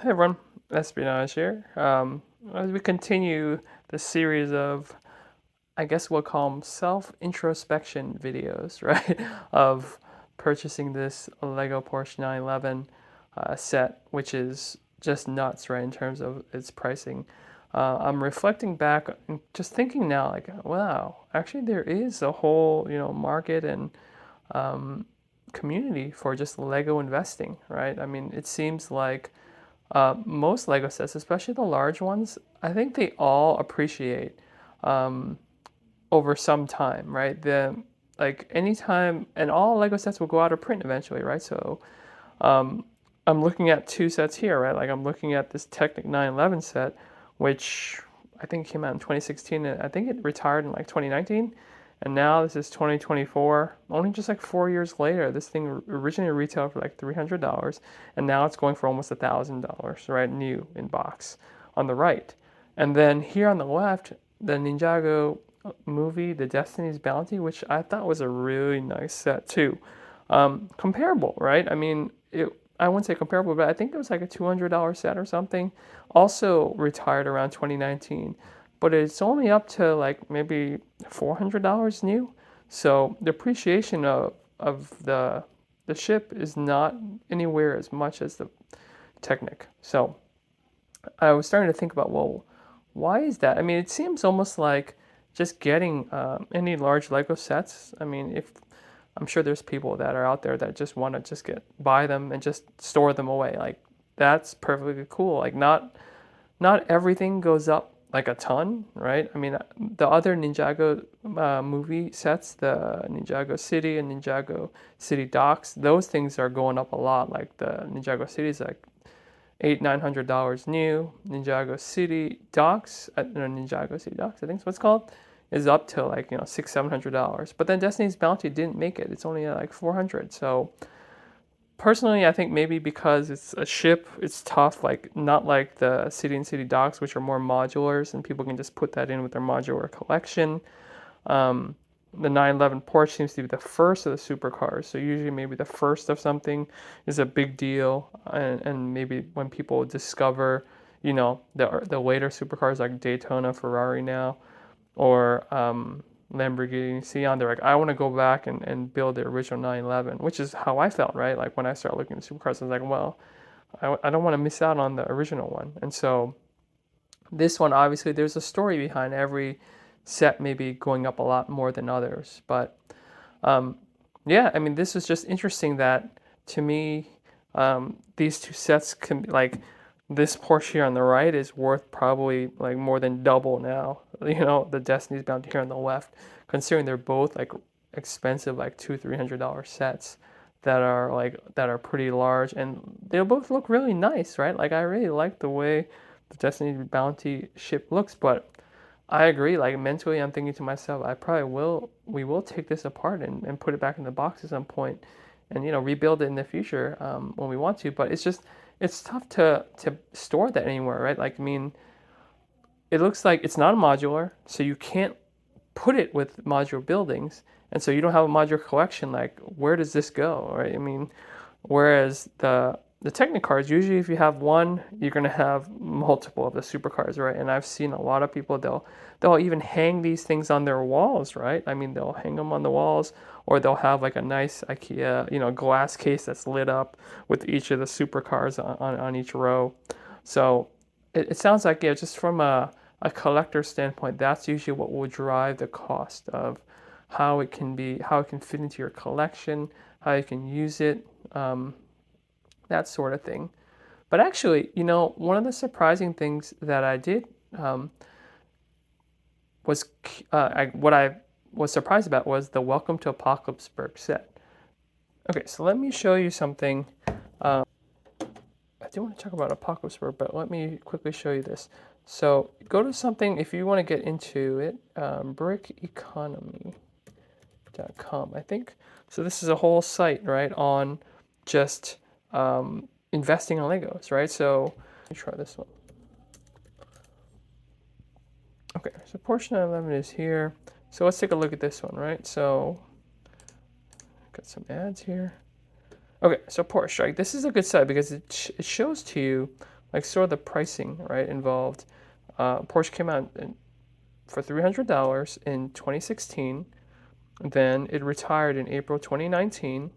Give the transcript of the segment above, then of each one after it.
Hey everyone, Espionage here. As we continue the series of, I guess we'll call them self-introspection videos, right? Of purchasing this Lego Porsche 911 set, which is just nuts, right, in terms of its pricing. I'm reflecting back and just thinking now, like, wow, actually there is a whole, market and community for just Lego investing, right? I mean, it seems like most Lego sets, especially the large ones, I think they all appreciate over some time, right? The like anytime, and all Lego sets will go out of print eventually, right? So I'm looking at two sets here, right? Like I'm looking at this Technic 911 set, which I think came out in 2016, and I think it retired in like 2019. And now this is 2024. Only just like 4 years later, this thing originally retailed for like $300, and now it's going for almost $1,000, right? New in box on the right. And then here on the left, the Ninjago movie, The Destiny's Bounty, which I thought was a really nice set too. Comparable, right? I mean, I wouldn't say comparable, but I think it was like a $200 set or something. Also retired around 2019, but it's only up to like maybe $400 new. So the appreciation of the ship is not anywhere as much as the Technic. So I was starting to think about, well, why is that? I mean, it seems almost like just getting any large Lego sets. I mean, if I'm sure there's people that are out there that just want to just buy them and just store them away. Like that's perfectly cool. Like not everything goes up like a ton, right? I mean, the other Ninjago movie sets, the Ninjago City and Ninjago City Docks, those things are going up a lot. Like the Ninjago City is like $900 new. Ninjago City Docks, no, Ninjago City Docks, I think is what it's called, is up to like $600-700. But then Destiny's Bounty didn't make it. It's only at like 400. So personally, I think maybe because it's a ship, it's tough. Like not like the City and City Docks, which are more modulars, and people can just put that in with their modular collection. Um, the 911 Porsche seems to be the first of the supercars, so usually maybe the first of something is a big deal, and maybe when people discover, the later supercars like Daytona, Ferrari now, or Lamborghini Sian, they're like, I want to go back and build the original 911, which is how I felt, right? Like when I started looking at supercars, I was like, well, I don't want to miss out on the original one, and so this one, obviously, there's a story behind every set, maybe going up a lot more than others. But um, yeah, I mean, this is just interesting that to me, these two sets can like this Porsche here on the right is worth probably like more than double now. The Destiny's Bound here on the left, considering they're both like expensive, like $200-300 sets that are pretty large, and they both look really nice, right? Like I really like the way the Destiny Bounty ship looks, but I agree. Like mentally, I'm thinking to myself, we will take this apart and put it back in the box at some point, and rebuild it in the future when we want to. But it's tough to store that anywhere, right? Like I mean, it looks like it's not a modular, so you can't put it with modular buildings, and so you don't have a modular collection. Like where does this go, right? I mean, whereas the Technic cars, usually if you have one, you're gonna have multiple of the supercars, right? And I've seen a lot of people, they'll even hang these things on their walls, right? I mean, they'll hang them on the walls, or they'll have like a nice IKEA, glass case that's lit up with each of the supercars on each row. So it sounds like, yeah, just from a collector standpoint, that's usually what will drive the cost of how it can fit into your collection, how you can use it. That sort of thing. But actually, one of the surprising things that I did was what I was surprised about was the Welcome to Apocalypseburg set. Okay, so let me show you something. I do want to talk about Apocalypseburg, but let me quickly show you this. So go to something, if you want to get into it, brickeconomy.com, I think. So this is a whole site, right, on just investing in Legos, right? So let me try this one. Okay, so Porsche 911 is here. So let's take a look at this one, right? So got some ads here. Okay, so Porsche, right? This is a good site because it shows to you like sort of the pricing, right, involved. Porsche came out for $300 in 2016. Then it retired in April 2019.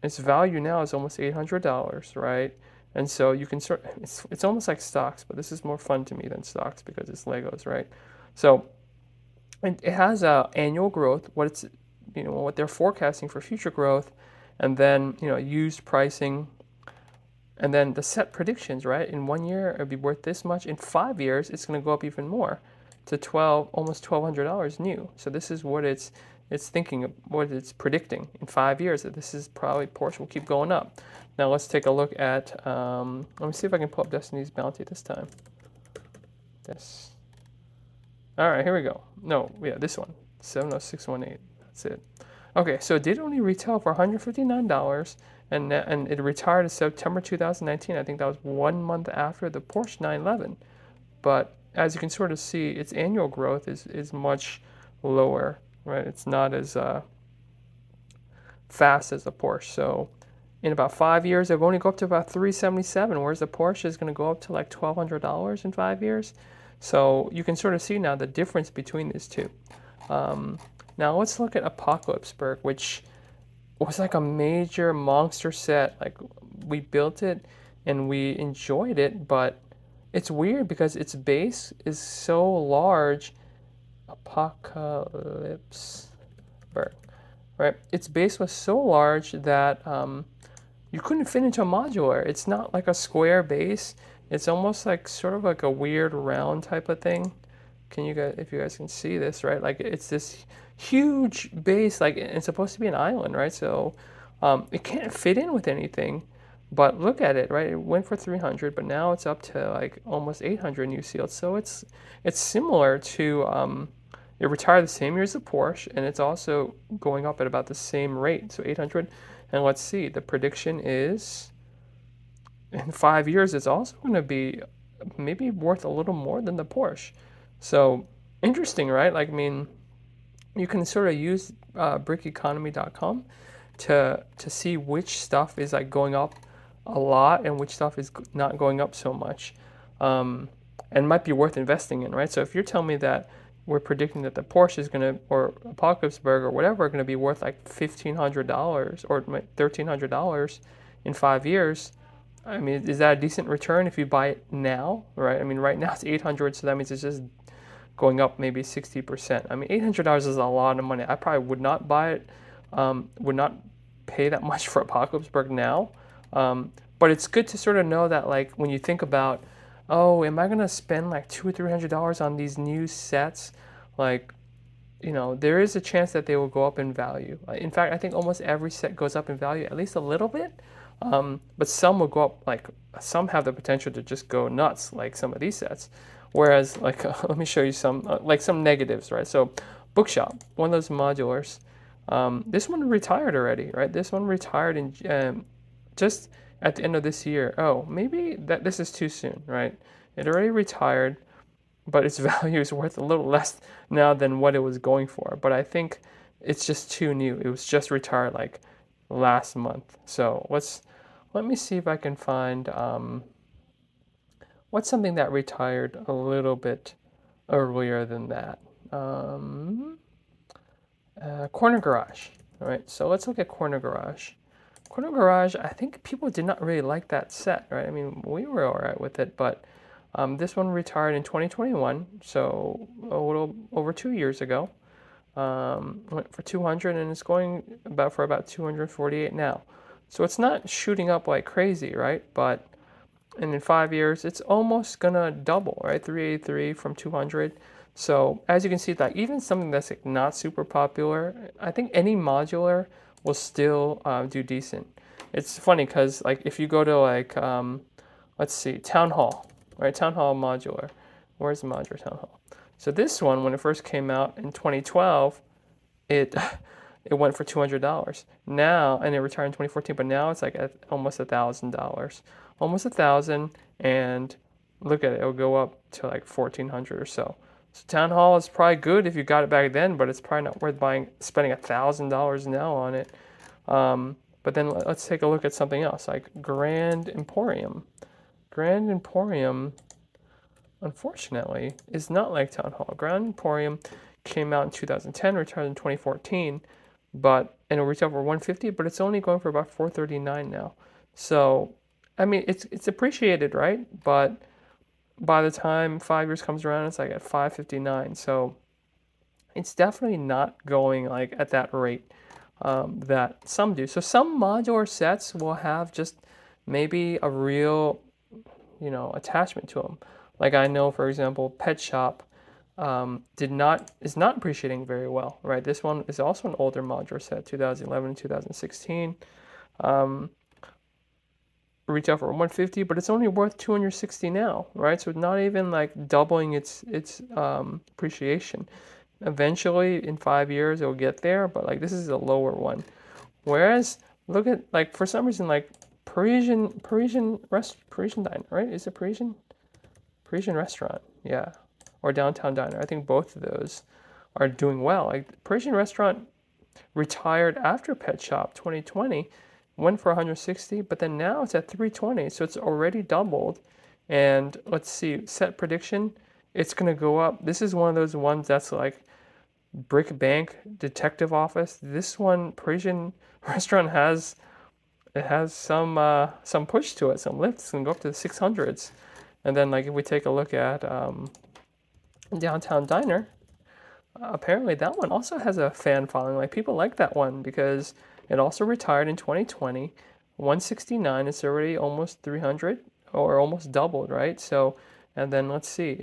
Its value now is almost $800, right? And so you can it's almost like stocks, but this is more fun to me than stocks because it's Legos, right? So it has annual growth, what they're forecasting for future growth, and then used pricing, and then the set predictions, right? In 1 year, it'll be worth this much. In 5 years, it's going to go up even more to almost $1,200 new. So this is what it's thinking of, what it's predicting in 5 years, that this is probably Porsche will keep going up. Now let's take a look at, let me see if I can pull up Destiny's Bounty this time. This. All right, here we go. No, yeah, this one, 70618. That's it. Okay, so it did only retail for $159, and it retired in September 2019. I think that was 1 month after the Porsche 911. But as you can sort of see, its annual growth is much lower, right? It's not as fast as the Porsche. So in about 5 years, it will only go up to about $377, whereas the Porsche is going to go up to like $1,200 in 5 years. So you can sort of see now the difference between these two. Now let's look at Apocalypseburg, which was like a major monster set. Like, we built it and we enjoyed it, but it's weird because its base is so large. Apocalypseburg, right? Its base was so large that you couldn't fit into a modular. It's not like a square base. It's almost like sort of like a weird round type of thing. If you guys can see this, right? Like, it's this huge base, like it's supposed to be an island, right? So it can't fit in with anything. But look at it, right? It went for 300, but now it's up to like almost 800 new sealed. So it's similar to it retired the same year as the Porsche, and it's also going up at about the same rate, so 800. And let's see, the prediction is in 5 years it's also going to be maybe worth a little more than the Porsche. So interesting, right? Like, I mean, you can sort of use brickeconomy.com to see which stuff is like going up a lot and which stuff is not going up so much, and might be worth investing in, right? So if you're telling me that we're predicting that the Porsche is going to, or Apocalypseburg or whatever, are going to be worth like $1,500 or $1,300 in 5 years, I mean, is that a decent return if you buy it now, right? I mean, right now it's 800, so that means it's just going up maybe 60%. I mean, $800 is a lot of money. I probably would not buy it, would not pay that much for Apocalypseburg now. But it's good to sort of know that, like, when you think about, oh, am I gonna spend like $200 or $300 on these new sets? Like, there is a chance that they will go up in value. In fact, I think almost every set goes up in value at least a little bit. But some will go up, like some have the potential to just go nuts, like some of these sets. Whereas, like, let me show you some, like some negatives, right? So, Bookshop, one of those modulars. This one retired already, right? This one retired in just at the end of this year. Oh, maybe this is too soon, right? It already retired, but its value is worth a little less now than what it was going for. But I think it's just too new. It was just retired like last month. So let me see if I can find what's something that retired a little bit earlier than that. Corner Garage. All right, so let's look at Corner Garage. Corner Garage, I think people did not really like that set, right? I mean, we were all right with it, but this one retired in 2021, so a little over 2 years ago. Went for 200 and it's going for about 248 now. So it's not shooting up like crazy, right? And in 5 years, it's almost gonna double, right? 383 from 200. So as you can see, like even something that's like not super popular, I think any modular will still do decent. It's funny because like if you go to like let's see, Town Hall, right? Town Hall modular. Where's the modular Town Hall? So this one, when it first came out in 2012, it went for $200. Now, and it retired in 2014, but now it's like at almost $1,000, almost 1,000, and look at it, it'll go up to like 1,400 or so. So Town Hall is probably good if you got it back then, but it's probably not worth spending $1,000 now on it. But then let's take a look at something else, like Grand Emporium. Grand Emporium, unfortunately, is not like Town Hall. Grand Emporium came out in 2010, retired in 2014, and it retailed for 150, but it's only going for about 439 now. So, I mean, it's appreciated, right? But by the time 5 years comes around, it's like at 559. So it's definitely not going like at that rate that some do. So some modular sets will have just maybe a real, attachment to them. Like I know, for example, Pet Shop is not appreciating very well, right? This one is also an older modular set, 2011 2016. Retail for 150, but it's only worth 260 now, right? So not even like doubling its appreciation. Eventually, in 5 years, it'll get there, but like this is a lower one. Whereas, look at like for some reason like Parisian diner, right? Is it Parisian restaurant? Yeah, or downtown diner. I think both of those are doing well. Like Parisian restaurant retired after Pet Shop 2020, went for 160, but then now it's at 320, so it's already doubled. And let's see, set prediction, it's gonna go up. This is one of those ones that's like Brick Bank, Detective Office. This one, Parisian restaurant has some push to it, some lift. It's gonna go up to the 600s. And then like if we take a look at Downtown Diner, apparently that one also has a fan following. Like people like that one because it also retired in 2020. 169, it's already almost 300 or almost doubled, right? So, and then let's see,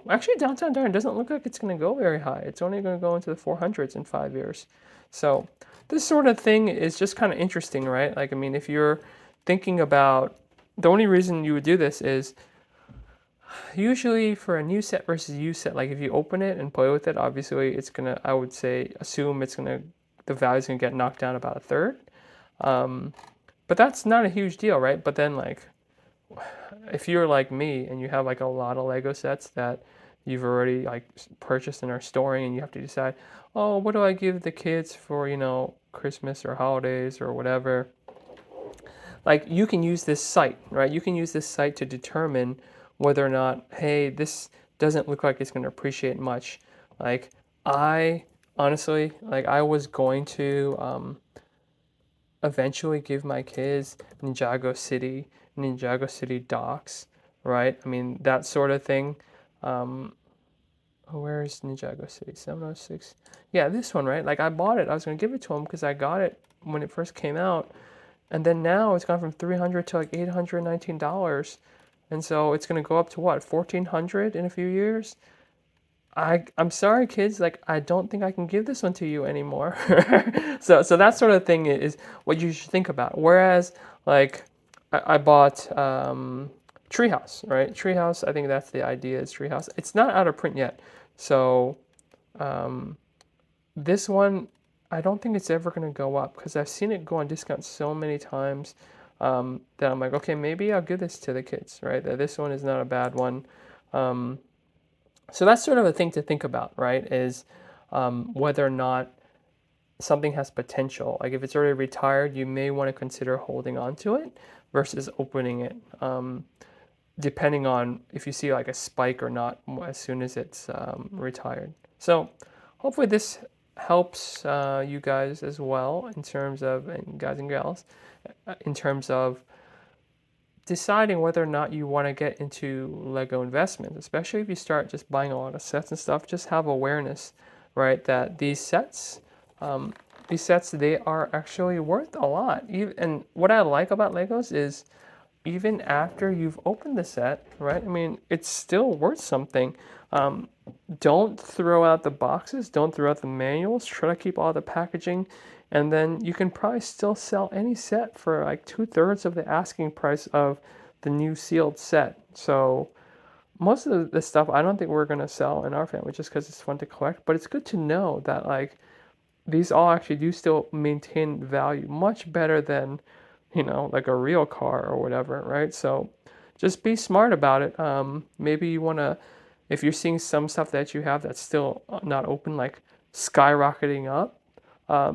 actually Downtown Diner doesn't look like it's going to go very high. It's only going to go into the 400s in 5 years. So, this sort of thing is just kind of interesting, right? Like, I mean, if you're thinking about the only reason you would do this is usually for a new set versus used set, like if you open it and play with it, obviously it's gonna, I would say, assume the value's gonna get knocked down about a third. But that's not a huge deal, right? But then like, if you're like me and you have like a lot of Lego sets that you've already like purchased and are storing, and you have to decide, oh, what do I give the kids for, Christmas or holidays or whatever? Like you can use this site, right? You can use this site to determine whether or not, hey, this doesn't look like it's going to appreciate much. Like I honestly, like I was going to eventually give my kids Ninjago City docks, right? I mean that sort of thing. Where is Ninjago City? 706. Yeah, this one, right? Like I bought it. I was going to give it to them because I got it when it first came out. And then now it's gone from 300 to like $819. And so it's going to go up to what, 1400 in a few years? I'm sorry, kids. Like, I don't think I can give this one to you anymore. So that sort of thing is what you should think about. Whereas, like, I bought Treehouse, right? Treehouse, I think that's the idea is Treehouse. It's not out of print yet. So this one, I don't think it's ever going to go up because I've seen it go on discount so many times that I'm like, okay, maybe I'll give this to the kids, right? That this one is not a bad one. So that's sort of a thing to think about, right? Is whether or not something has potential. Like if it's already retired, you may want to consider holding on to it versus opening it, depending on if you see like a spike or not as soon as it's retired. So hopefully this helps you guys as well in terms of, and guys and gals, in terms of deciding whether or not you want to get into Lego investments, especially if you start just buying a lot of sets and stuff. Just have awareness, right, that these sets, they are actually worth a lot. And what I like about Legos is even after you've opened the set, right? I mean, it's still worth something. Don't throw out the boxes, don't throw out the manuals, try to keep all the packaging, and then you can probably still sell any set for like 2/3 of the asking price of the new sealed set. So most of the stuff I don't think we're gonna sell in our family just because it's fun to collect, but it's good to know that like these all actually do still maintain value much better than, like a real car or whatever, right? So just be smart about it. Maybe you want to, if you're seeing some stuff that you have that's still not open, like skyrocketing up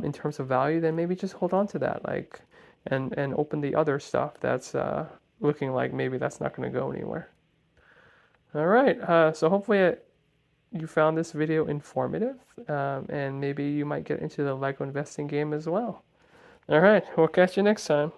in terms of value, then maybe just hold on to that, like, and open the other stuff that's looking like maybe that's not going to go anywhere. All right, so hopefully you found this video informative, and maybe you might get into the Lego investing game as well. All right, we'll catch you next time.